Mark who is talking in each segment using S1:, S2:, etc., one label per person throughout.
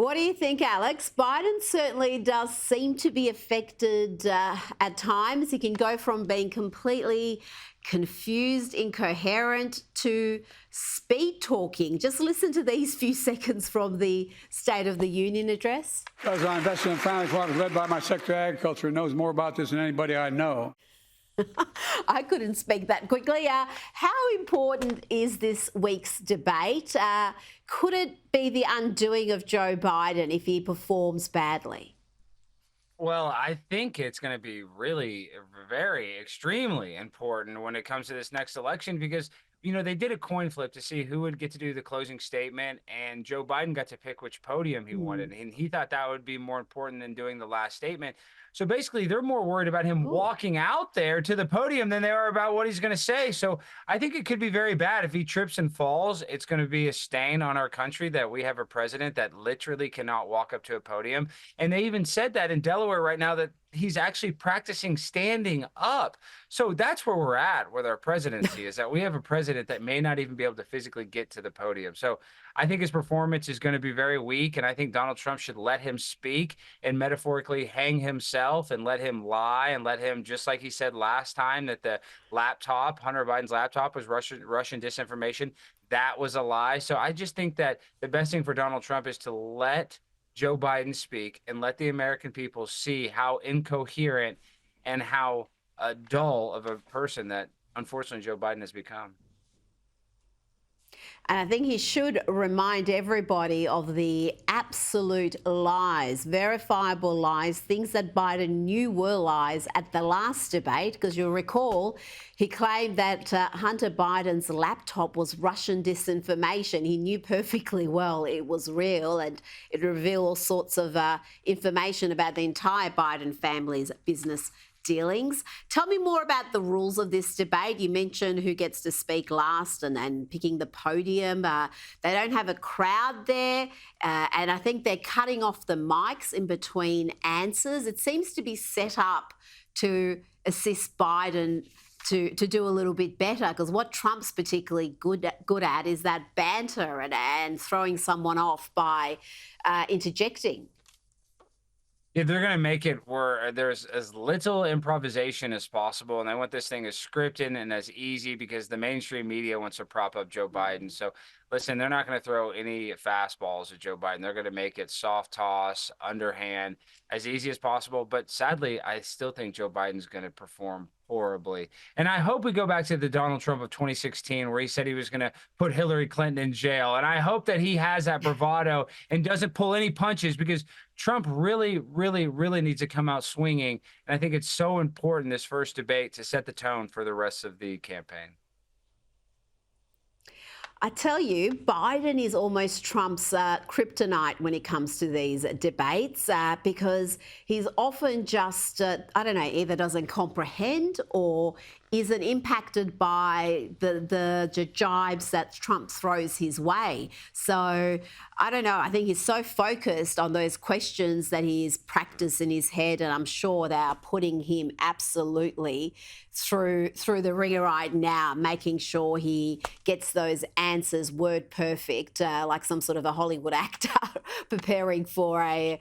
S1: What do you think, Alex? Biden certainly does seem to be affected at times. He can go from being completely confused, incoherent, to speed talking. Just listen to these few seconds from the State of the Union address.
S2: Because I invested in families, well, I was led by my Secretary of Agriculture, who knows more about this than anybody I know.
S1: I couldn't speak that quickly. How important is this week's debate? Could it be the undoing of Joe Biden if he performs badly?
S3: Well, I think it's going to be really very extremely important when it comes to this next election because, they did a coin flip to see who would get to do the closing statement, and Joe Biden got to pick which podium he wanted. And he thought that would be more important than doing the last statement. So basically, they're more worried about him walking out there to the podium than they are about what he's going to say. So I think it could be very bad if he trips and falls. It's going to be a stain on our country that we have a president that literally cannot walk up to a podium. And they even said that in Delaware right now that he's actually practicing standing up. So that's where we're at with our presidency, is that we have a president that may not even be able to physically get to the podium. So I think his performance is going to be very weak, and I think Donald Trump should let him speak and metaphorically hang himself and let him lie and let him, just like he said last time that the laptop, Hunter Biden's laptop, was Russian disinformation. That was a lie. So I just think that the best thing for Donald Trump is to let Joe Biden speak and let the American people see how incoherent and how dull of a person that, unfortunately, Joe Biden has become.
S1: And I think he should remind everybody of the absolute lies, verifiable lies, things that Biden knew were lies at the last debate, because you'll recall he claimed that Hunter Biden's laptop was Russian disinformation. He knew perfectly well it was real, and it revealed all sorts of information about the entire Biden family's business dealings. Tell me more about the rules of this debate. You mentioned who gets to speak last and picking the podium. They don't have a crowd there, and I think they're cutting off the mics in between answers. It seems to be set up to assist Biden to do a little bit better, because what Trump's particularly good at is that banter and throwing someone off by interjecting.
S3: Yeah, they're going to make it where there's as little improvisation as possible. And they want this thing as scripted and as easy because the mainstream media wants to prop up Joe Biden. So listen, they're not going to throw any fastballs at Joe Biden. They're going to make it soft toss, underhand, as easy as possible. But sadly, I still think Joe Biden's going to perform horribly. And I hope we go back to the Donald Trump of 2016, where he said he was going to put Hillary Clinton in jail. And I hope that he has that bravado and doesn't pull any punches, because Trump really, really, really needs to come out swinging. And I think it's so important, this first debate, to set the tone for the rest of the campaign.
S1: I tell you, Biden is almost Trump's kryptonite when it comes to these debates, because he's often just, either doesn't comprehend or isn't impacted by the jibes that Trump throws his way. So I don't know. I think he's so focused on those questions that he's practiced in his head, and I'm sure they are putting him absolutely through the ringer right now, making sure he gets those answers word perfect, like some sort of a Hollywood actor preparing for a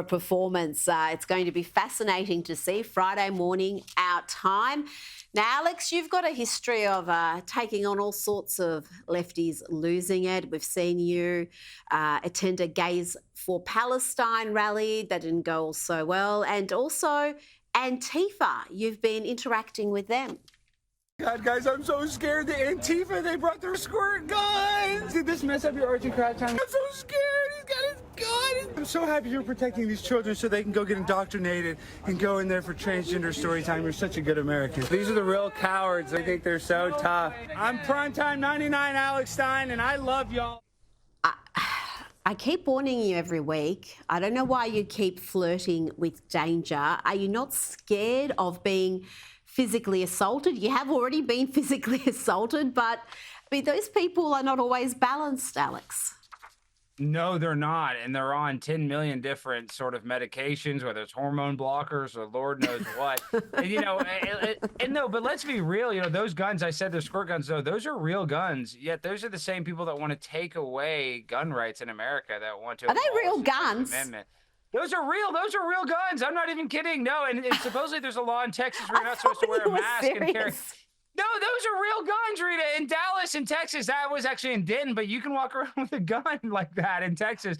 S1: performance. It's going to be fascinating to see. Friday morning, our time. Now, Alex, you've got a history of taking on all sorts of lefties losing it. We've seen you attend a Gays for Palestine rally that didn't go all so well, and also Antifa. You've been interacting with them.
S4: God, guys, I'm so scared. The Antifa, they brought their squirt guns. Did this mess up your arts and crafts time? I'm so scared. He's got his gun. I'm so happy you're protecting these children so they can go get indoctrinated and go in there for transgender story time. You're such a good American. These are the real cowards. They think they're so tough. I'm Primetime 99 Alex Stein, and I love y'all.
S1: I keep warning you every week. I don't know why you keep flirting with danger. Are you not scared of being physically assaulted? You have already been physically assaulted, but I mean, those people are not always balanced, Alex.
S3: No, they're not. And they're on 10 million different sort of medications, whether it's hormone blockers or Lord knows what. And, and no, but let's be real. Those guns, I said they're squirt guns, though, those are real guns. Yet those are the same people that want to take away gun rights in America, that want to.
S1: Are they real
S3: abolish the Second
S1: guns?
S3: Amendment. Those are real. Those are real guns. I'm not even kidding. No, and supposedly there's a law in Texas where you're not supposed to wear a mask and carry. No, those are real guns, Rita. In Dallas, in Texas, that was actually in Denton, but you can walk around with a gun like that in Texas.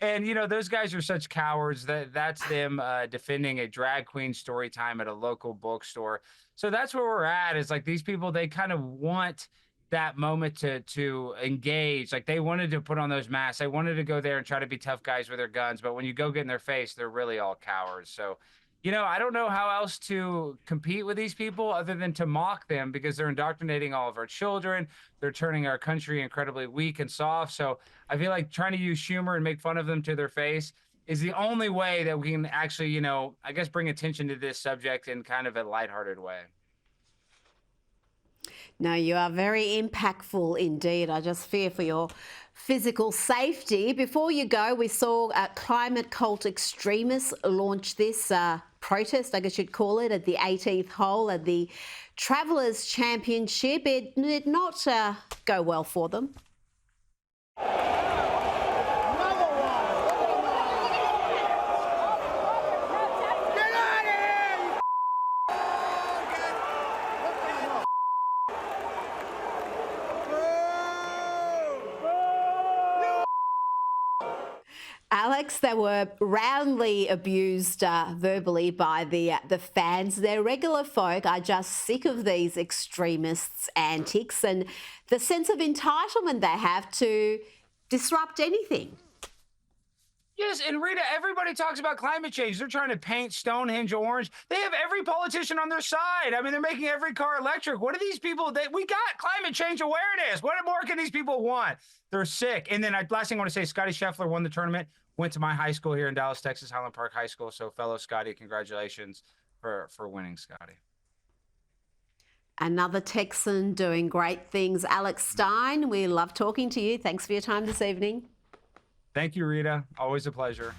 S3: And, those guys are such cowards that's them defending a drag queen story time at a local bookstore. So that's where we're at, is like these people, they kind of want that moment to engage. Like they wanted to put on those masks. They wanted to go there and try to be tough guys with their guns. But when you go get in their face, they're really all cowards. So, I don't know how else to compete with these people other than to mock them, because they're indoctrinating all of our children. They're turning our country incredibly weak and soft. So I feel like trying to use humor and make fun of them to their face is the only way that we can actually, I guess, bring attention to this subject in kind of a lighthearted way.
S1: No, you are very impactful indeed. I just fear for your physical safety. Before you go, we saw climate cult extremists launch this protest, I guess you'd call it, at the 18th hole at the Travellers Championship. It did not go well for them. Alex, they were roundly abused verbally by the fans. Their regular folk are just sick of these extremists' antics and the sense of entitlement they have to disrupt anything.
S3: Yes, and Rita, everybody talks about climate change. They're trying to paint Stonehenge orange. They have every politician on their side. I mean, they're making every car electric. What are these people? We got climate change awareness. What more can these people want? They're sick. And then last thing I want to say, Scotty Scheffler won the tournament, went to my high school here in Dallas, Texas, Highland Park High School. So fellow Scotty, congratulations for winning, Scotty.
S1: Another Texan doing great things. Alex Stein, we love talking to you. Thanks for your time this evening.
S3: Thank you, Rita. Always a pleasure.